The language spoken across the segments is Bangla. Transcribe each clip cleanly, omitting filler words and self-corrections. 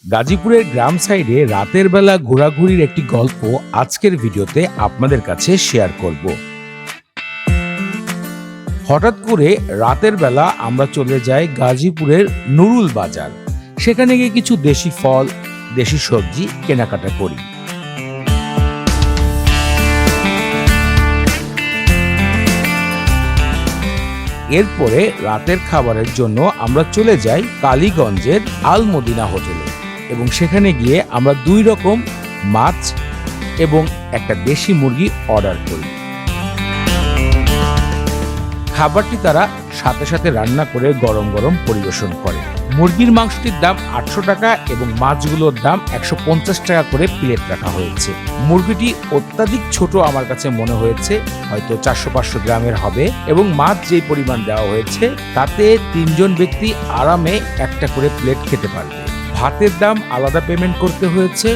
গাজীপুরের গ্রাম সাইডে রাতের বেলা ঘোরাঘুরির একটি গল্প আজকের ভিডিওতে আপনাদের কাছে শেয়ার করব। হঠাৎ করে রাতের বেলা আমরা চলে যাই গাজীপুরের নুরুল বাজার। সেখানে গিয়ে কিছু দেশি ফল, দেশি সবজি কেনাকাটা করি। এরপরে রাতের খাবারের জন্য আমরা চলে যাই কালীগঞ্জের আল মদিনা হোটেলে এবং সেখানে গিয়ে আমরা 2 রকম মাছ এবং একটা দেশি মুরগি অর্ডার করি। খাবারটি তারা সাথে সাথে রান্না করে গরম গরম পরিবেশন করে। মুরগির মাংসটির দাম 800 টাকা এবং মাছগুলোর দাম 150 টাকা করে প্লেট রাখা হয়েছে। মুরগিটি অত্যাধিক ছোট আমার কাছে মনে হয়েছে, হয়তো 400-500 গ্রামের হবে এবং মাছ যেই পরিমাণ দেওয়া হয়েছে তাতে 3 জন ব্যক্তি আরামে একটা করে প্লেট খেতে পারবে। ভাতের দাম আলাদা পেমেন্ট করতে হয়েছে।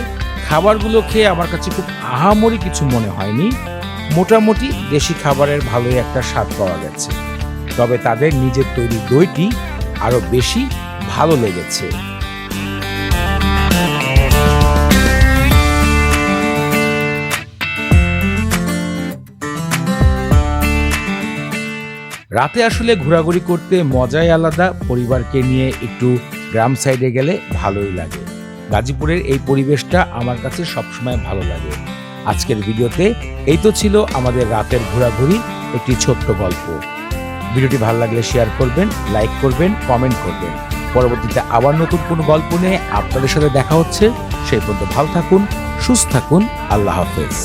খাবারগুলো খেয়ে আমার কাছে খুব আহামরি কিছু মনে হয়নি। মোটামুটি দেশি খাবারের ভালোই একটা স্বাদ পাওয়া গেছে, তবে তাদের নিজের তৈরি দইটি আরো বেশি ভালো লেগেছে। রাতে আসলে ঘোরাঘুরি করতে মজাই আলাদা। পরিবারকে নিয়ে একটু গ্রাম সাইডে গেলে ভালোই লাগে। গাজীপুরের এই পরিবেশটা আমার কাছে সবসময় ভালো লাগে। আজকের ভিডিওতে এই তো ছিল আমাদের রাতের ঘোরাঘুরি একটি ছোট্ট গল্প। ভিডিওটি ভালো লাগলে শেয়ার করবেন, লাইক করবেন, কমেন্ট করবেন। পরবর্তীতে আবার নতুন কোনো গল্প নিয়ে আপনাদের সাথে দেখা হচ্ছে। সেই পর্যন্ত ভালো থাকুন, সুস্থ থাকুন। আল্লাহ হাফেজ।